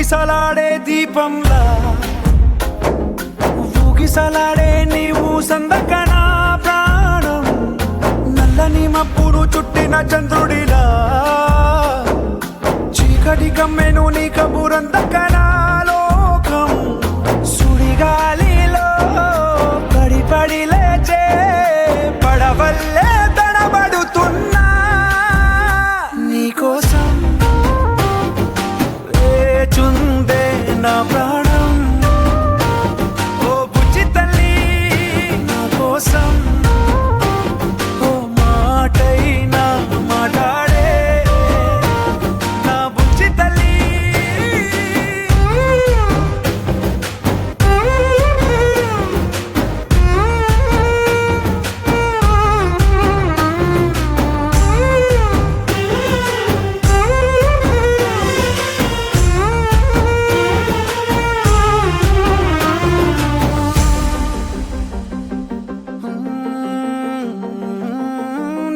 ఊగిసలాడే దీపంలా ఊగిసలాడే నీవు సందకనా ప్రాణం నల్లని మబ్బును చుట్టిన చంద్రుడిలా చీకటి కమ్మెను నీ కబురందకనా లోకం సుడిగాలిలో పడి పడి లేచే పడవల్లే తడబడుతున్నా నీకోసం వేచుందే నా ప్రాణం ఓ బుజ్జి తల్లి నా కోసం ఓ మాటైనా మాట్లాడే నా బుజ్జి తల్లి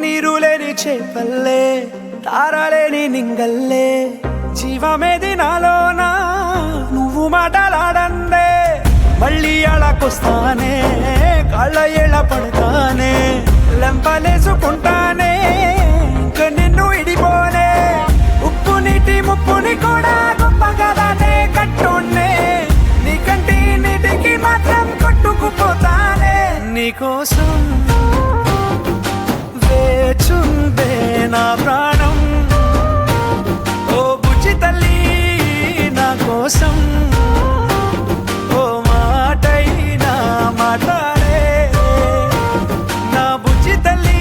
నీరులేని చేపల్లే తారలేని నింగల్లే జీవమేది నాలోనా నువ్వు మాటలాడందే మళ్ళీ అళకొస్తానే కాళ్ళ ఏళ్ళ పడతానే లెంపలేసుకుంటానే ఇంక నిన్ను ఇడిపోనే ఉప్పు నీటి ముప్పుని కూడా గొప్పగా దాటే కట్టున్నే నీ కంటి నీటికి మాత్రం కొట్టుకుపోతానే నీకోసం వేచుందే నా ప్రాణం ఓ బుజ్జి తల్లి నా కోసం ఓ మాటైనా మాట్లాడే నా బుజ్జి తల్లి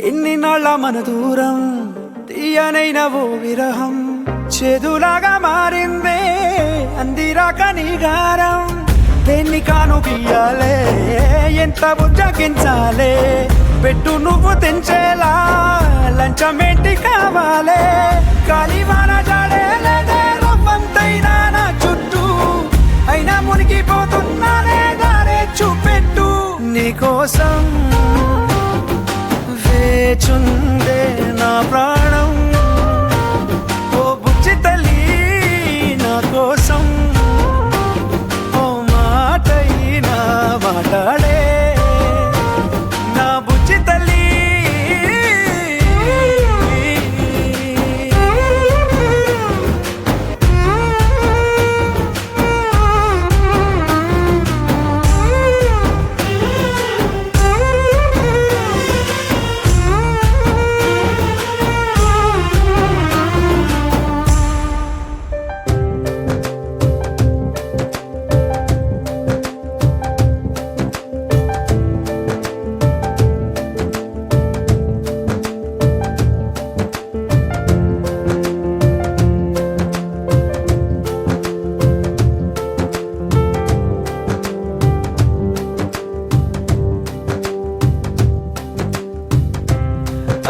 ఎన్ని నాళ్ళ మన దూరం తీయనైన ఓ విరహం చేదులాగా మారిందే అందిరాక నీగారం దేన్ని కాను గీయాలే ఎంత బుజ్జగించాలే పెట్టు నువ్వు తెంచేలా లంచమేంటి కావాలే కాలివాన జాడేలేదే రవ్వంతైనా నా చుట్టూ అయినా మునిగిపోతున్నానే దారే చూపెట్టు నీకోసం వేచుందే నా ప్రాణం ఓ బుజ్జి తల్లి నా కోసం ఓ మాటైనా మాట్లాడే నా బుజ్జి తల్లి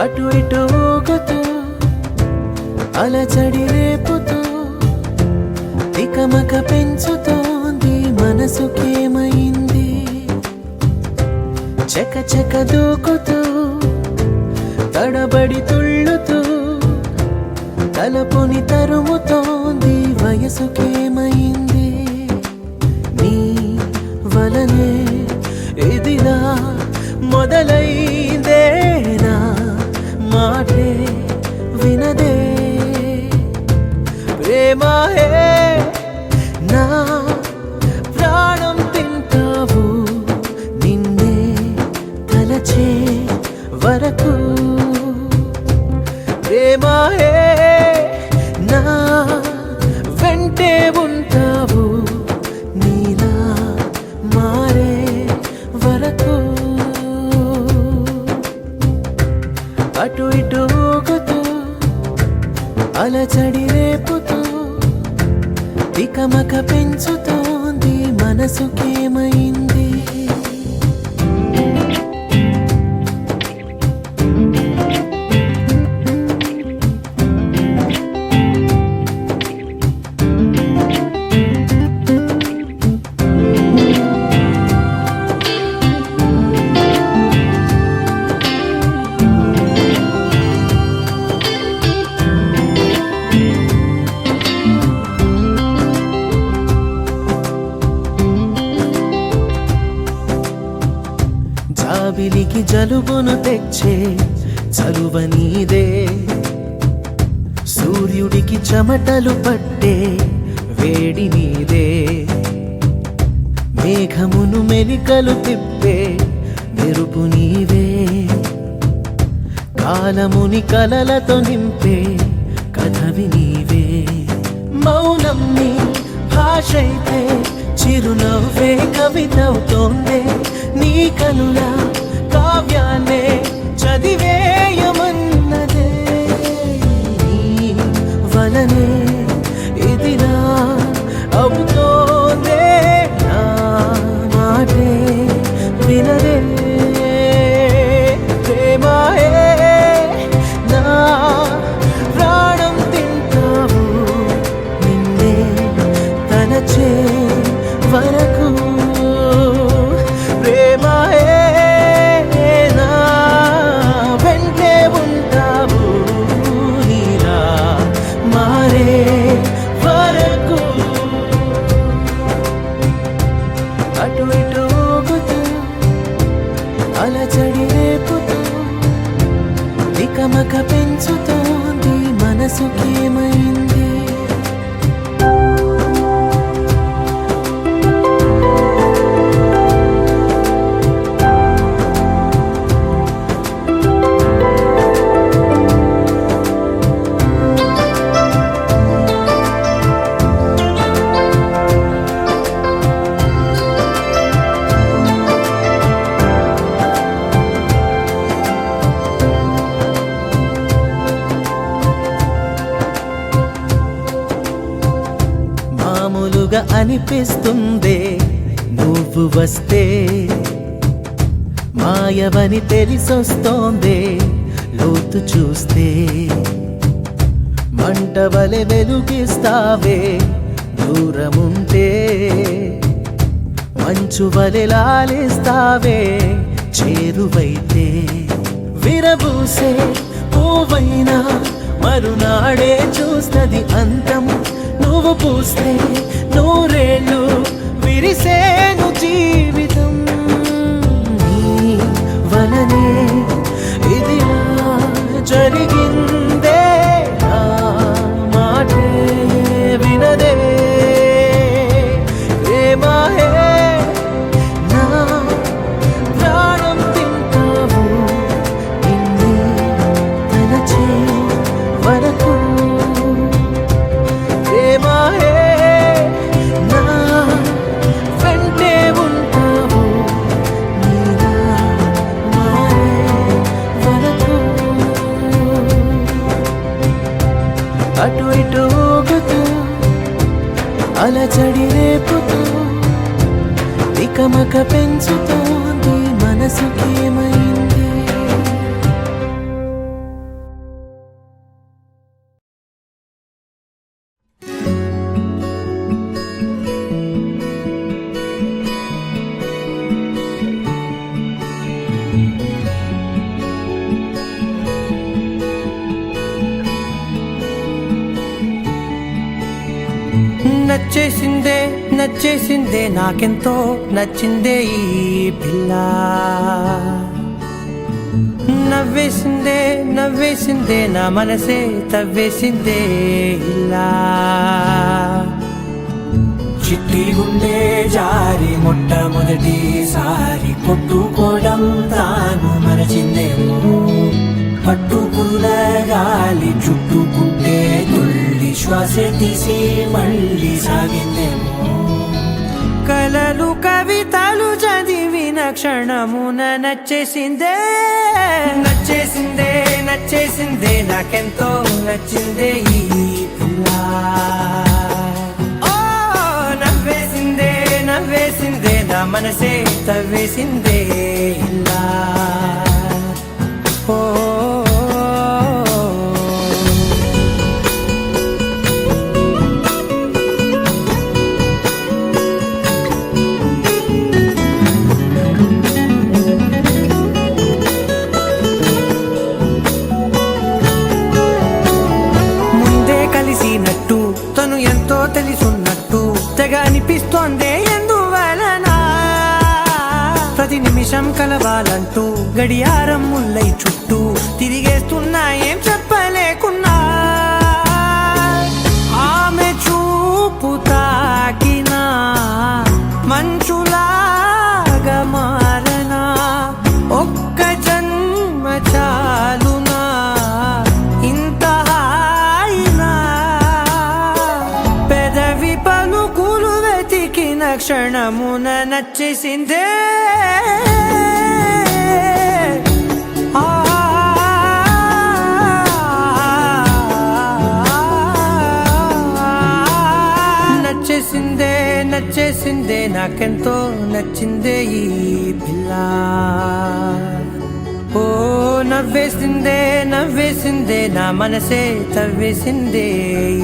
అటు ఇటు ఊగుతూ అలచడి రేపుతూ తికమక పెంచుతోంది మనసుకేమైంది చక చక దూకుతూ తడబడి తుళ్ళుతూ తలపుని తరుముతోంది వయసుకేమైంది నీ వలనే ఇదిలా మొదలైందేనా మాటే వినదే ప్రేమాయే నా ప్రాణం తింటావు నిన్నే తలచే వరకు ప్రేమాయే నా వెంటే ఉంటావు నీలా మారే వరకు అలచడి రేపుతూ తికమక పెంచుతోంది మనసుకేమైంది. జాబిలికి జలుబును తెచ్చే చలువ నీదే, సూర్యుడికి చెమటలు పట్టే వేడి నీదే, మేఘమును మెలికలు తిప్పే మెరుపు నీవే, కాలముని కలలతో నింపే కథవి నీవే. మౌనం నీ భాషైతే చిరునవ్వే కవితవుతోందే, నీ కనుల కావ్యాన్నే చదివేయమన్నదే. నీ వలనే ఇదిలా అవుతోందే, నా మాటే వినదే. ప్రేమాయే నా ప్రాణం తింటావు, నిన్నే తలచే వరకు. ప్రేమాయే నా వెంటే ఉంటావు, నీలా మారే వరకు. అటు ఇటు ఊగుతూ అలచడి రేపుతూ తికమక పెంచుతోంది మనసుకేమైంది. మామూలుగా అనిపిస్తుందే నువ్వు వస్తే, మాయవని తెలిసొస్తోందే లోతు చూస్తే. మంటవలె వెలుగిస్తావే దూరముంటే, మంచువలె లాలిస్తావే చేరువైతే. విరబూసే పువ్వైనా మరునాడే చూస్తది అంతం, నువ్వు పూస్తే నూరేళ్ళు విరిసేను జీవితం. నీ వలనే ఇదిలా జరిగిందే, నా మాటే వినదే. ప్రేమాయే నా ప్రాణం తింటావు, నిన్నే తలచే వరకు. ప్రేమాయే నా వెంటే ఉంటావు, నీలా మారే వరకు. అటు ఇటు ఊగుతూ అలచడి రేపుతూ తికమక పెంచుతోంది మనసుకేమైంది. నచ్చేసిందే నచ్చేసిందే నాకెంతో నచ్చిందే ఈ పిల్ల, నవ్వేసిందే నవ్వేసిందే నా మనసే తవ్వేసిందే ఇలా. చిట్టి గుండె జారి మొట్టమొదటిసారి కొట్టుకోవడం తాను మరచిందేమో, పట్టుకున్న గాలి చుట్టుకుంటే తుల్లి శ్వాస తీసి మళ్ళీ సాగిందేమో. కలలు కవితలు చదివిన క్షణమున నచ్చేసిందే నచ్చేసిందే నచ్చేసిందే నాకెంతో నచ్చిందే ఈ ఓ నవ్వేసిందే నవ్వేసిందే నా మనసే తవ్వేసిందే ఇలా ఓ కలిసినట్టు తను ఎంతో తెలుసున్నట్టు తెగ అనిపిస్తోందే ఎందువలన ప్రతి నిమిషం కలవాలంటూ గడియారం ముల్లై చుట్టూ తిరిగేస్తున్నా ఏం చెప్పలేకున్నా ఆమె చూపు తాకినా మంచులాగా మారనా ఒక్క జన్మ చాలునా ఇంత పలుకులు వెతికిన క్షణమున నచ్చేసిందే నచ్చేసిందే నచ్చేసిందే నాకెంతో నచ్చిందే ఈ పిల్ల ఓ నవ్వేసిందే నవ్వేసిందే నా మనసే తవ్వేసిందే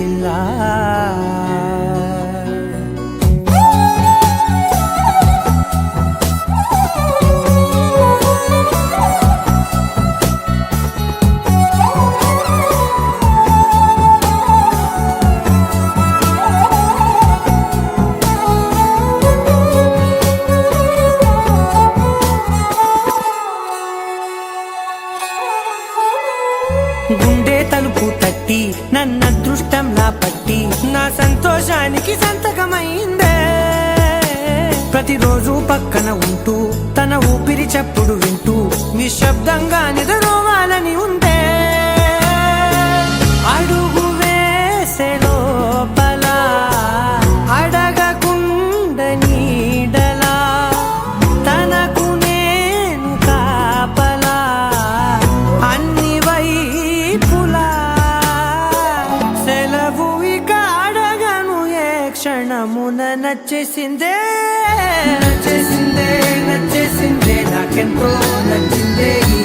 ఇలా గుండె తలుపు తట్టి నన్న అదృష్టంలా పట్టి నా సంతోషానికి సంతకమైందే ప్రతిరోజు పక్కన ఉంటూ తన ఊపిరి చప్పుడు వింటూ నిశ్శబ్దంగా నిద్రోవాలని ఉందే అడుగు వేసే లోపల అడగకుండ నీడలా తనకు నేను కాపలా అన్ని వైపులా సెలవు ఇక అడగను ఏ క్షణమున నచ్చేసిందే నచ్చేసిందే నచ్చేసిందే నాకెంతో నచ్చిందే ఈ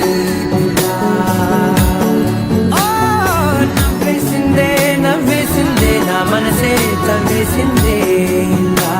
పిల్ల. ఓ నవ్వేసిందే నవ్వేసిందే నా మనసే తవ్వేసిందే ఇలా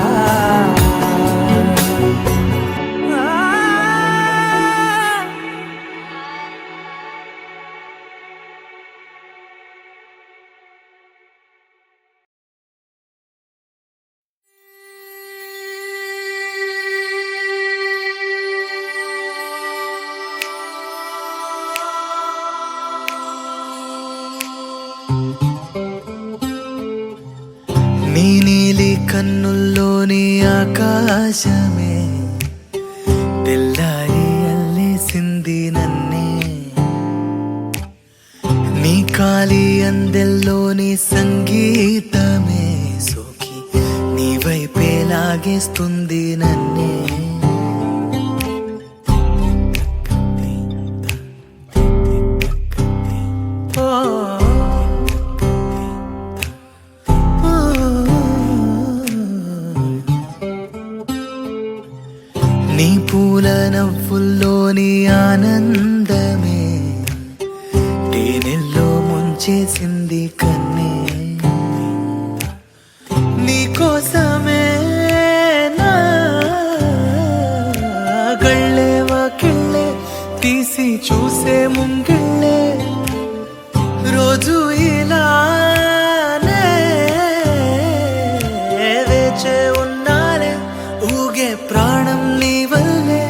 నీ నీలి కన్నుల్లోని ఆకాశమే తెల్లారి అల్లేసింది నన్నే నీ కాలి అందెల్లోని సంగీతమే సోకి నీ వైపే లాగేస్తుంది నన్నే నీ పూల నవ్వుల్లోని ఆనందమే తేనెల్లో ముంచేసింది కన్నే నీ కోసమే నా గళ్ళే వాకిళ్ళే తీసి చూసే ముంగిళ్ళే రోజు ఇలానే వేచే ఉన్నాలే ఊగే ప్రాణం నీ వల్లే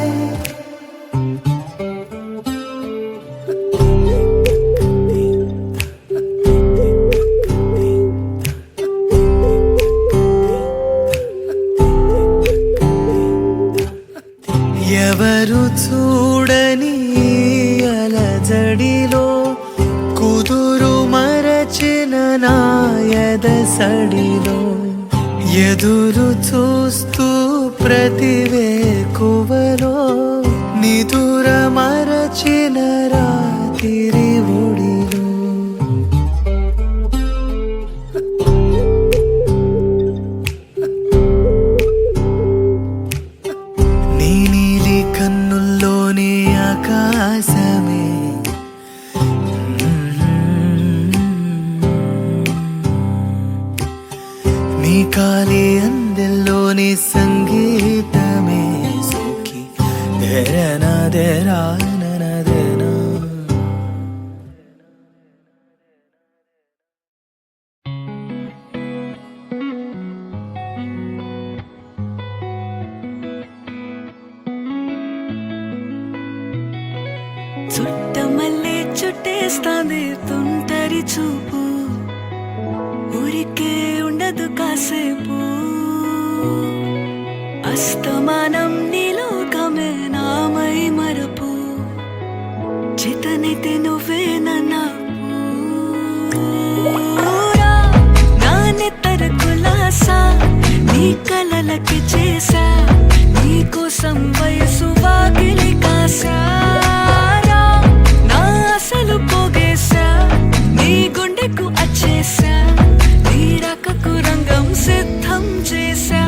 ఎవరు చూడని అలజడిలో కుదురు మరచిన నాయద సడిలో ఎదురు చూస్తూ ప్రతివేకువలో నిదుర మరచిన రాత్రి ఒడిలో ఆకాశమే నీ కాలి అందెల్లోని సంగీతమే సోకి దేరనా దేనా చుట్టమల్లే చుట్టేస్తాంది తుంటరి చూపు ఊరికే ఉండదు కాసేపు అస్తమానం నీలోకమే నామై మరపు చేతనైతే నువ్వే నన్నా నా నెత్తర కులాసా నీ కలలకి చేసా నీ కోసం వయసు వాకిలి కాసా అసలు పోగేశా నీ గుండెకు అచ్చేసా నీ రకకు రంగం సిద్ధం చేశా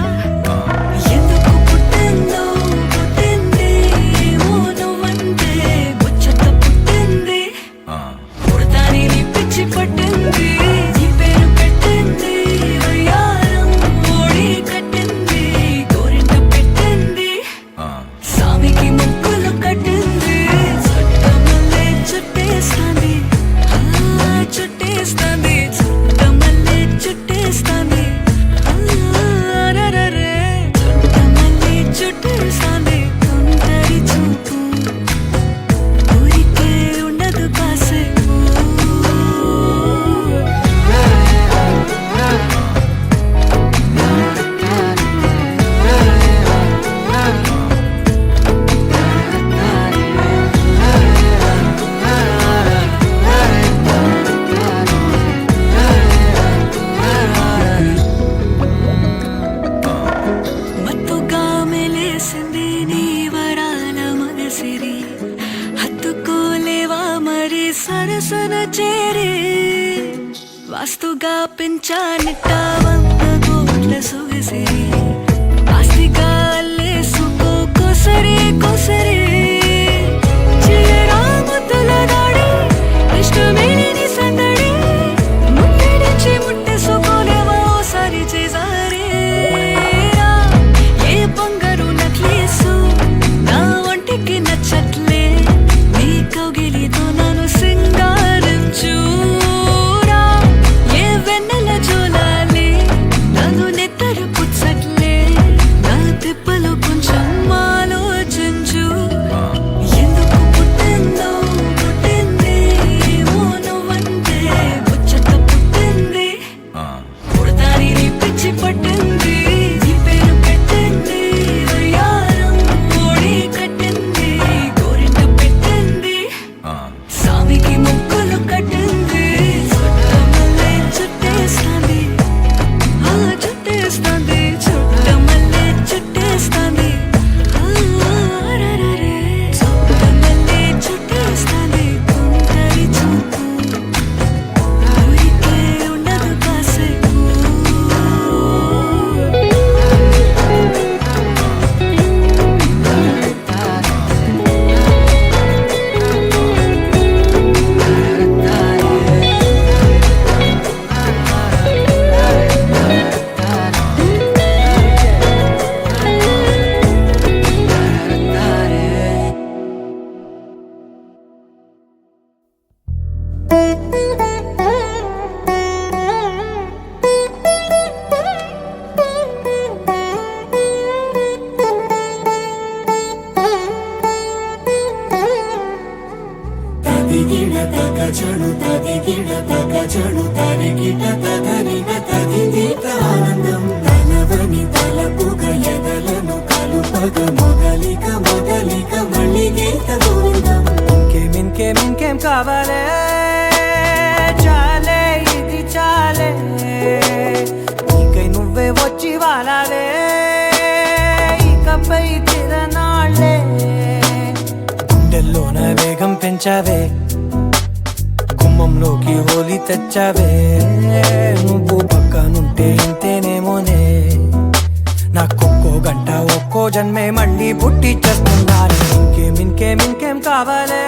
ఎందుకు పుట్టిందో పుట్టింది ఏమో నువ్వంటే ముచ్చట పుట్టింది పుడతాని నీ పిచ్చి పట్టింది నీ పేరు పెట్టింది వయ్యారం ఓడి కట్టింది గోరింట పెట్టింది సామికి ముక్కులు కట్టింది చుట్టేస్తాంది చుట్టేస్తాంది చుట్టమల్లే చుట్టేస్తాంది చుట్టమల్లే చుట్టేస్తాంది తుంటరి చూపు ఊరికే ఉండదు కాసేపు సరసన చేరి వాస్తుగా పెంచానిట్ట 100 కోట్ల సొగసిరి ఆస్తిగా అల్లేసుకో కొసరి కొసరి చిరరాముతుల దాడి ఇష్టమేని సందడి ముట్టడిచి ముట్టేసుకోలేవా ఓసారి చేసారి ఏ బంగారు నక్లేసు నా ఒంటికి నచ్చట్లే నీ కౌగిలితో నన్ను సింగారించూరా ఏ వెన్నెల జోలాలి నన్ను నెత్తరు పుచ్చట్లే నా తిప్పలు కొంచెం ఆలోచించు ఎందుకు పుట్టిందో పుట్టింది ఏమో నువ్వంటే ముచ్చట పుట్టింది పుడతాని నీ పిచ్చి పట్టింది నీ పేరు పెట్టింది వయ్యారం ఓడి కట్టింది గోరింట పెట్టింది సామికి ముక్కులు కట్టింది చుట్టమల్లే చుట్టేస్తాంది చుట్టేస్తాంది చుట్టమల్లే చుట్టేస్తాంది చుట్టమల్లే చుట్టేస్తాంది తుంటరి చూపు ఊరికే ఉండదు కాసేపు తదిగిడ తగజడు తదిగిడ తగజడు తరిగిట తగరిన తదిదీత ఆనందం తలవని తలపుగ ఎదలను కలుపగ మొదలిక మొదలిక మళ్ళీ గీత గోవిందం ఇంకేం కావాలే చాలే ఇది చాలే నీకై నువ్వే వచ్చి వాలాలే ఇకపై తిరనాళ్ళే గుండెల్లోన వేగం పెంచావే గుమ్మంలోకి హోలీ తెచ్చావే నువ్వు పక్కనుంటే ఇంతేనేమోనే నాకొక్కో గంట ఒక్కో జన్మే మళ్ళీ పుట్టి చేస్తున్నాను ఇంకేం కావాలే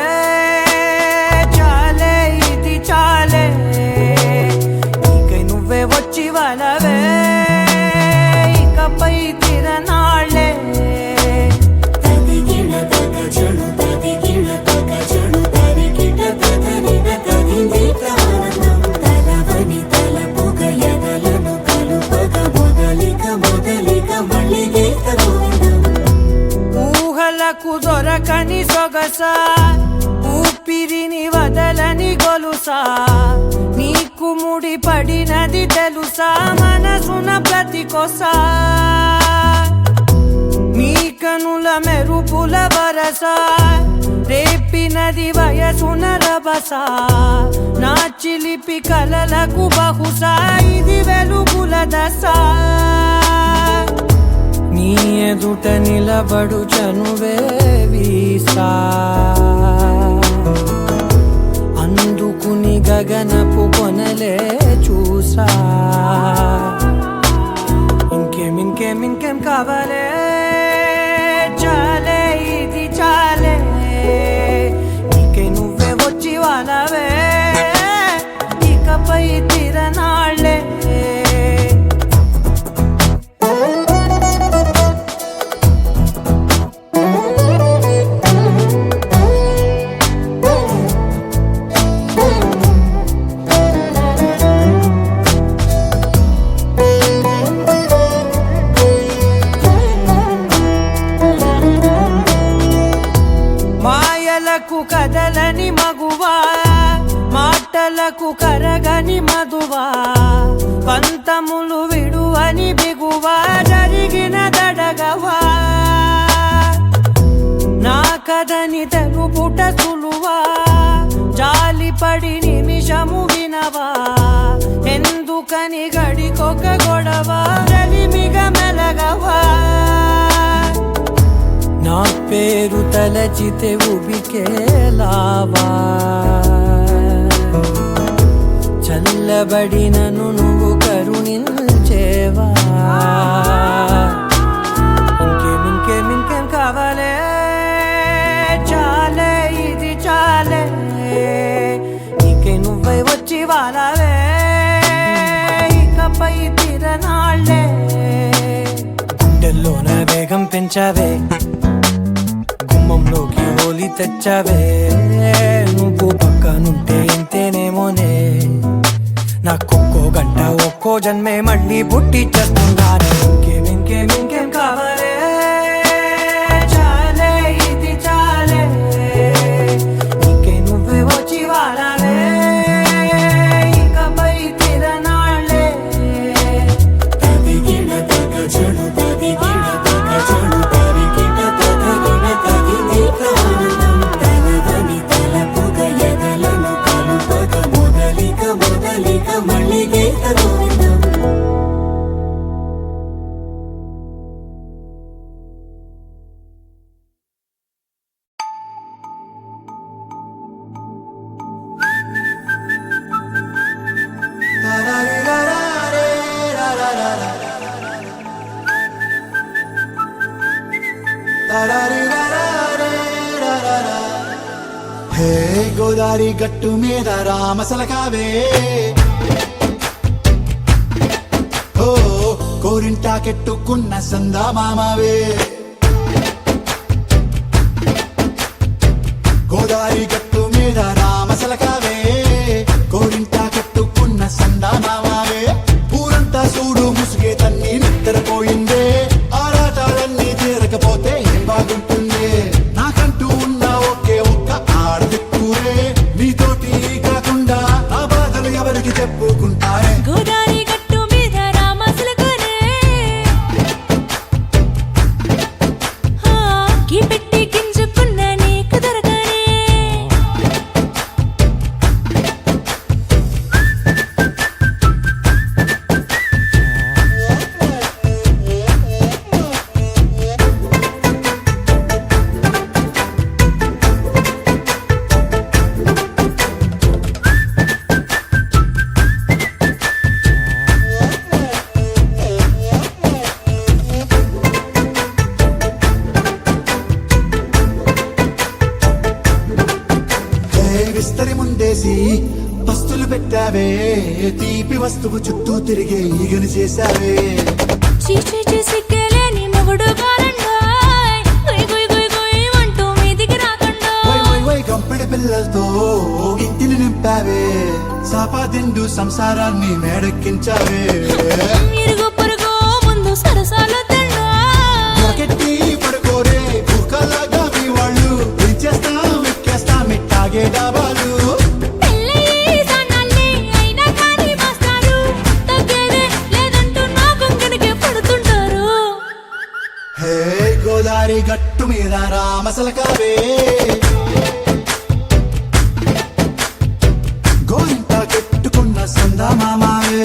చాలే ఇది చాలే నీకై నువ్వే వచ్చి వాళ్ళవే ఇకపై తిరనాళ్ళే తదిగిన తగ చెడు తదిగిన తగ చెడు తరిగిట తదరిన తదిందిత ఆనందం తలవని తలపుగ ఎదలను కలుపగ మొదలిక మళ్ళీ గీత గోవిందం ఊహలకు దొరకని సొగస ఊపిరిని వదలని గొలుసా నీకు ముడి పడినది తెలుసా మనసున ప్రతి కొసా నీ కనుల మెరుపుల వరస రేపినది వయసున రభస నా చిలిపి కలలకు బహుశా ఇది వెలుగుల దశ నీ ఎదుట నిలబడు చనువే వీసా అందుకుని గగనపు కొనలే చూసా ఇంకేం కావాలే చాలే ఇది చాలే నీకే నువ్వే వచ్చి వాళ్ళవే ఇకపై తిరనాళ్ళే మాయలకు కదలని మగువా మాటలకు కరగని మధువా పంతములు విడువని బిగువా జరిగిన దడగవా నా కథని తెలుపుట సులువా జాలిపడి నిమిషము వినవా ఎందుకని గడికొక గొడవ రవిమిగ మెలగవా నా పేరు తలచితే ఉబికేలావా చల్లబడినను నువ్వు కరుణించేవా ఇంకేం కావాలే చాలే ఇది చాలే నీకే నువ్వై వచ్చి వాళ్ళవే ఇకపై తిరనాళ్ళే గుండెల్లోన వేగం పెంచావే గుమ్మంలోకి హోలీ తెచ్చావే నువ్వు పక్కనుంటే ఇంతేనేమోనే నాకొక్కో గంట ఒక్కో జన్మే మళ్ళీ పుట్టి చేస్తున్నానే ఇంకేం కావాలే చాలే ఇది చాలే నీకే నువ్వే వచ్చి వాళ్ళవే ఇకపై తిరనాళ్ళే తదిగిన తగ చెడు తదిగిన తగ చెడు తరిగిట తదరిన తదిందిత ఆనందం తలవని తలపుగ ఎదలను కలుపగ మొదలిక మళ్ళీ గీత గోవిందం హే గోదారి గట్టు మీద రామసలకావే ఓ కోరింటాకెట్టుకున్న సందా మామావే గోదారి గట్టు మీద రామసలకావే కోరింటాకెట్టుకున్న సందా మామావే ఊరంతా చూడు ముసుగే తన్ని నిద్రపోయిందే ఆరాటాలన్నీ తీరకపోతే ఏం బాగుంటుందే నాకంటూ ఉన్న ఒకే ఒక్క ఆడదిక్కురే నీతోటి కాకుండా నా బాధలు ఎవరికి చెప్పుకుంటారే గోదారి గట్టు మీద రామసులకునే విస్తరి ముందేసి పస్తులు పెట్టావే తీపి వస్తువు చుట్టూ తిరిగే ఈగను చేశావే చీచీ సిగ్గలేని మొగుడు కారండాయ్ గుయ్ గుయ్ గుయ్ గుయ్ అంటూ మీదికి రాకండా వై గంపెడి పిల్లలతో ఇంటిని నింపావే సాపాదిండు సంసారాన్ని మేడెక్కించావే ఇరుగు పొరుగు ముందు సరసాలు మొరకెట్టి పడుకోరే కుక్కలాగా మీ వాళ్ళు పెంచేస్తాం ఎక్కేస్తాం ఇట్టాగే డాబాలు హే గోదారి గట్టు మీద రామసలకావే గోరింట కట్టుకున్న సందా మామావే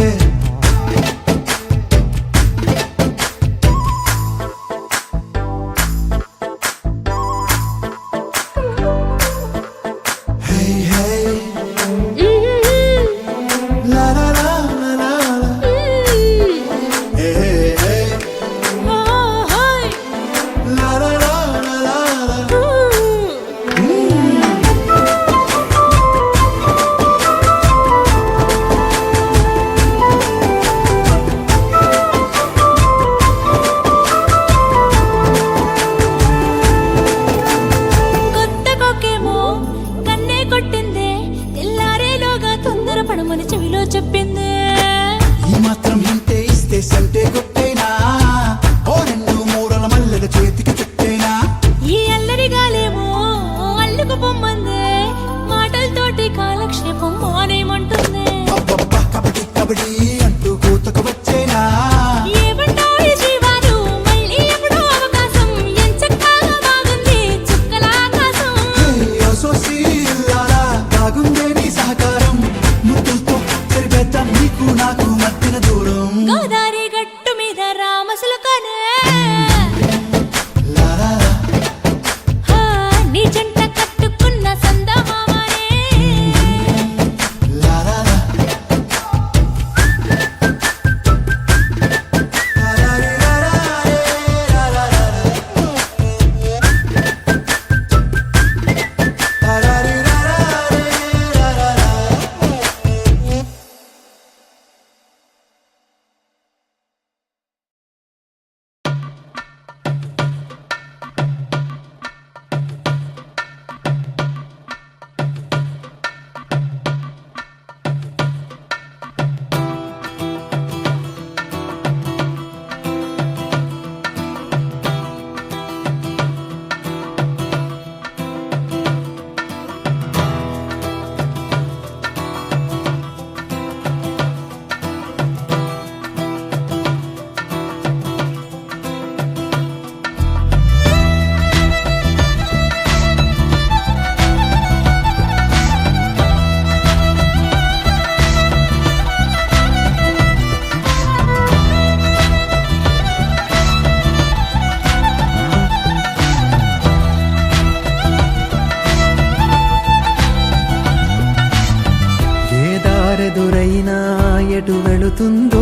ఎటు వెళుతుందో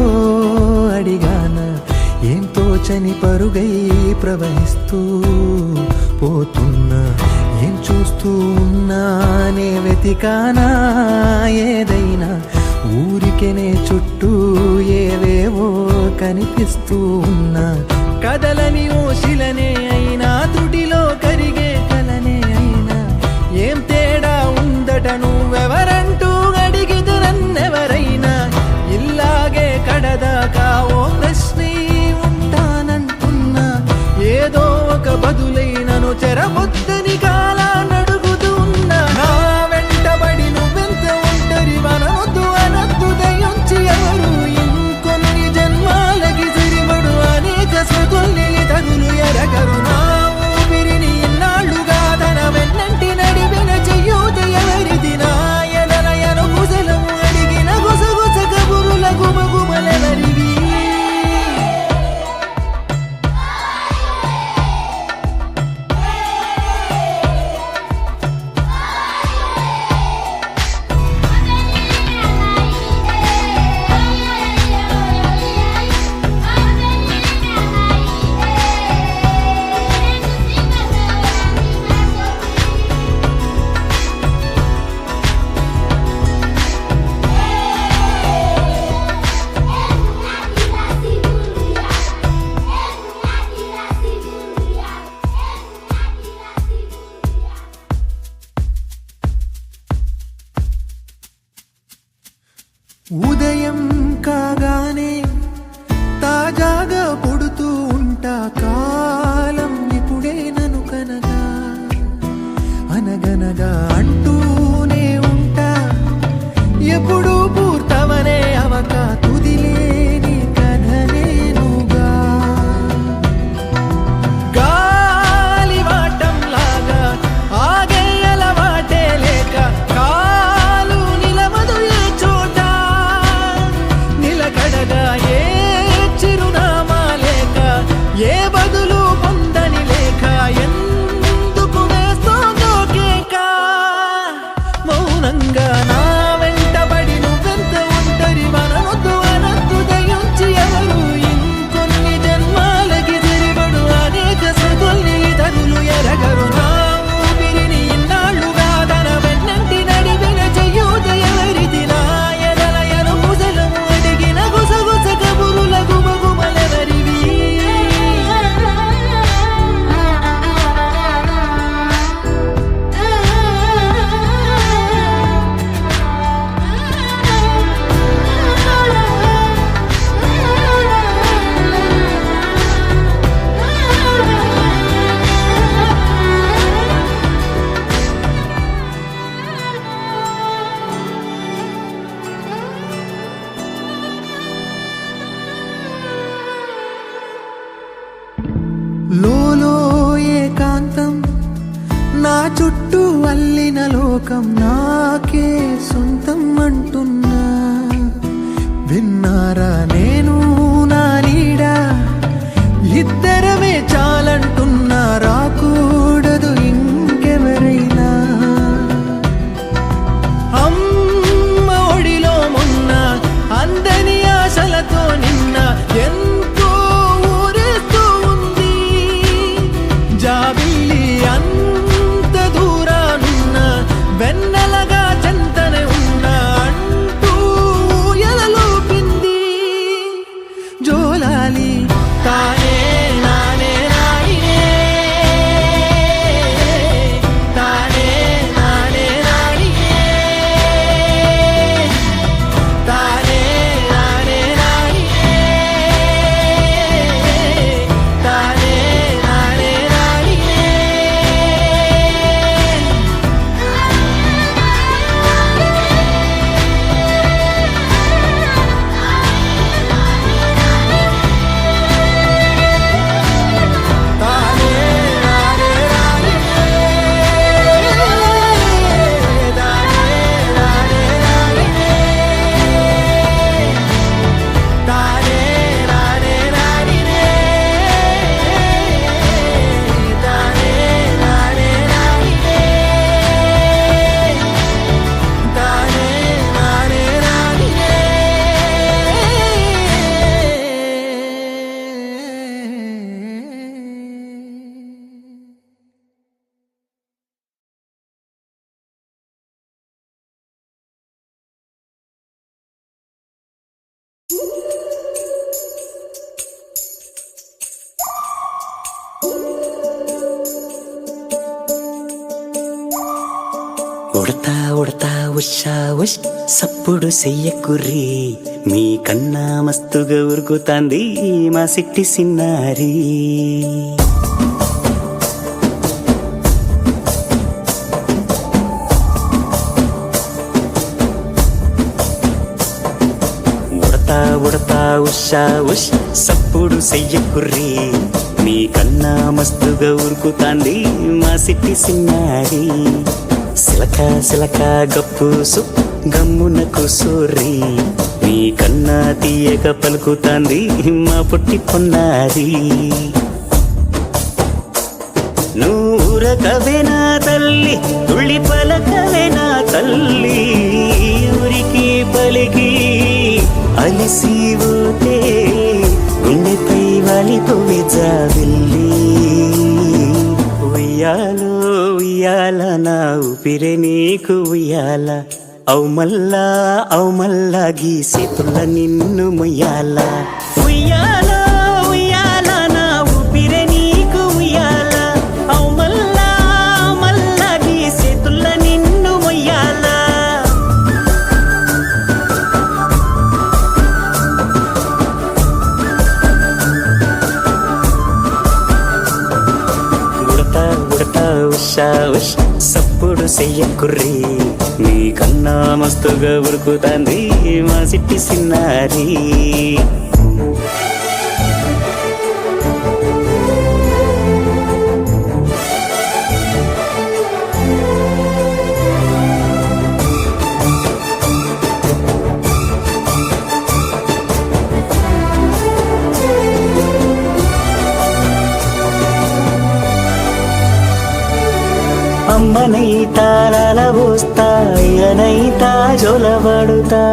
అడిగాన ఏం తోచని పరుగై ప్రవహిస్తూ పోతున్నా ఏం చూస్తూ ఉన్నానే వెతికానా ఏదైనా ఊరికెనే చుట్టూ ఏవేవో కనిపిస్తూ ఉన్నా కదలని ఓశిలనే అయినా తుడిలో కరిగే కలనే అయినా ఏం తేడా ఉందట నువ్వెవరంటూ అడిగిదు నన్నెవరైనా ఇల్లాగే కడదాకా ఓ ప్రశ్నే ఉంటానంటున్నా ఏదో ఒక బదులైనను చెరబొద్దని కాలా నడుగుతూ ఉన్నా నా వెంటబడి నువ్వెంత ఒంటరి మనొద్దు అనొద్దు దయించి ఎవరు ఇంకొన్ని జన్మాలకి సరిపడు అనేక స్మృతుల్ని తగులు ఎరగరు నా ఊపిరిని ఇన్నాళ్ళుగా తన వెన్నంటి నడిపిన చెయ్యూత ఎవరిది నా ఎదరయను గుసలము అడిగిన గుసగుస కబురుల గుమగుమలెవరివి ఉదయం కాగానే తాజాగా పుడుతూ ఉంటా, కాలం ఇప్పుడే నను కనగా అనగనగా అంటూనే ఉంటా, ఎప్పుడూ పూర్తవనే అవక తుదిలేని కథ నేనుగా. గాలివాటంలాగా ఆగే అలవాటే లేక కాలు నిలవదు ఏ చోట, నిలకడగా ఏ చిరునామా లేక ఏ బదులు పొందని లేక ఎందుకు వేస్తోందో కేక. మౌనంగా నా వెంటబడి నువ్వెంత ఒంటరి మనవద్దు అనద్దు దయించి ఎవరు ఇంకొన్ని జన్మాలకి తిరిగడు అనేక సృతుల్ని తగులు ఎరగరు. నా ఊపిరిని ఇన్నాళ్ళుగా తన వెన్నంటి నడిపిన చెయ్యూత ఎవరిది, నా ఎదలయను ముసలము అడిగిన గుసగుస కబురుల గుమగుమలెవరివి. లోలో ఏకాంతం నా చుట్టూ అల్లిన లోకం నాకే సొంతం అంటున్నా. విన్నారా నేను నా నీడ ఇద్దరమే చాలంటున్నా, రాకూడదు ఇంకెవరైనా. అమ్మ ఒడిలో మొన్న అందని ఆశలతో నిన్న ఎంతో ఊరేస్తూ ఉంది. జాబిల్లి అంత దూరానున్న వెన్నెలగా చెంతనే ఉన్నా అంటూ ఎలలోపింది. జోలాలి తానే నానే నాయనే, తానే నానే నాయనే, తానే నానే నాయనే, తానే నానే నాయనే. తానే నానే నాయనే, తానే నానే నాయనే, తానే నానే నాయనే, తానే నానే నాయనే, తానే నానే నాయనే. ఉడతా ఉడతా ఉషా ఉష్ సప్పుడు చెయ్యకుర్రి, మీ కన్నా మస్తుగా ఉరుకుతాంది మా సిట్టి సిన్నారి. ఉడతా ఉడతా ఉషా ఉష్ సప్పుడు చెయ్యకుర్రి, మీ కన్నా మస్తుగా ఉరుకుతాంది మా సిట్టి సిన్నారి. సిలక సిలక గప్పుసు గమ్మున కూసోర్రి, మీ కన్నా తీయక పలుకుతాంది మా పుట్టి పొన్నారి. నూరకవేనా తల్లి తుళ్ళి పలకవేనా తల్లి, ఊరికి పలికి అలిసి పోతే గుండెపై వాలిపోవే జాబిల్లి. ఉయ్యాలో ఉయ్యాల నా ఊపిరే నీకు ఉయ్యాల, అవు మల్లా గీసేతుల్ల నిన్ను మొయ్యాల. ఉయ్యాల ఉయ్యాల నా ఊపిరే నీకు ఉయ్యాల, అవు మల్లా గీసేతుల్ల నిన్ను మొయ్యాల. చెయ్యకుర్రి నీకన్నా మస్తుగా ఉరుకుతాంది మా సిట్టి సిన్నారి అమ్మనైతా నలబోస్తా అయ్యనైతా జొలబడుతా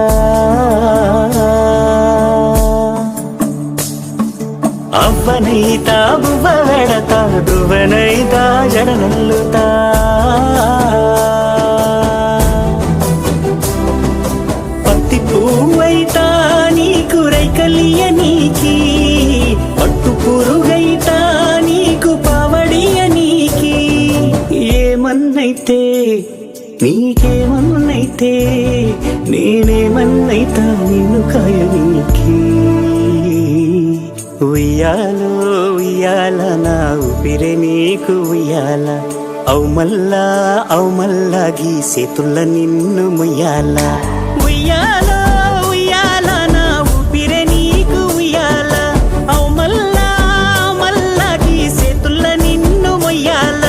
అవ్వనైతా బువ్వ వెడతా దువ్వనైతా జడనల్లుతా పత్తి పువ్వైతా నీకు రైకలియ నీకి పట్టు పురుగైతా నీకు పావడియ నీకి ఏమన్నైతే నీకేమన్నైతే నేనేమన్నైతా నిన్ను కాయనీకి ఉయ్యాలో ఉయ్యాల నా ఊపిరే నీకు ఉయ్యాల అవు మల్లా గీ చేతుల్ల నిన్ను ముయ్యాల ఉయ్యాలో ఉయ్యాల నా ఊపిరే నీకు ఉయ్యాల అవు మల్లా గీ చేతుల్ల నిన్ను ముయ్యాల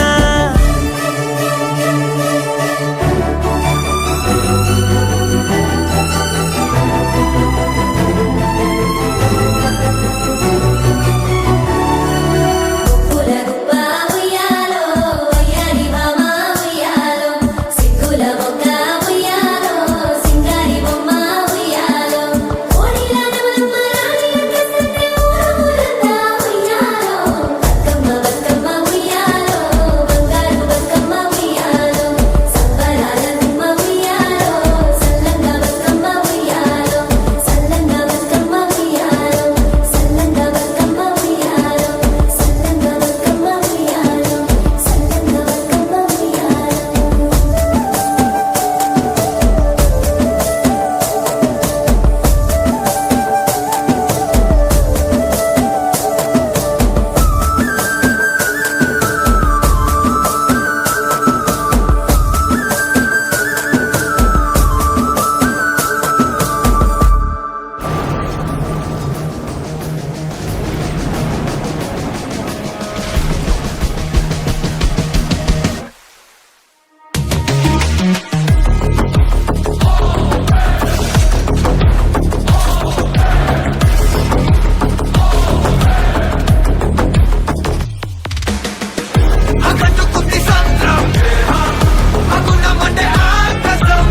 పుల గుప్ప ఉయ్యాలో వయ్యారి మామ ఉయ్యాలో సిక్కుల మొక్క ఉయ్యాలో సింగారి బొమ్మ ఉయ్యాలో ఓడిల నమలమ్మ రాణి కసంతే ఊరములంతా ఉయ్యాలో బతుకమ్మ ఉయ్యాలో బంగారు బతుకమ్మ ఉయ్యాలో సంబరాల గుమ్మ ఉయ్యాలో సల్లంగా బతుకమ్మ ఉయ్యాలో సల్లంగా బతుకమ్మ ఉయ్యాలో సల్లంగా బతుకమ్మ ఉయ్యాలో సల్లంగా బతుకమ్మ ఉయ్యాలో సల్లంగా బతుకమ్మ ఉయ్యాలో అగట్టుకుంది సంద్రం అగుణమంటే ఆకాశం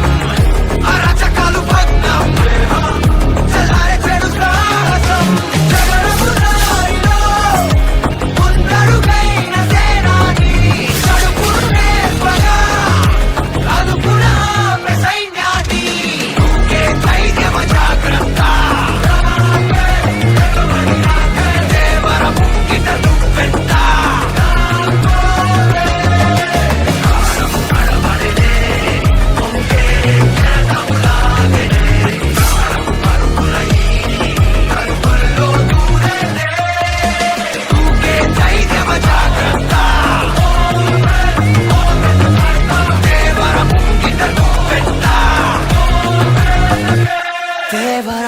అరాచకాలు భగ్నం చల్లారే చెడు సాహసం జగడము దారిలో ముందడుగైన సేనాని కడుపును నేర్పగా అదుపున ఆపే సైన్యాన్ని ఊకే ధైర్యమ జాగ్రత్త దేవర ముంగిట నువ్వెంత దేవర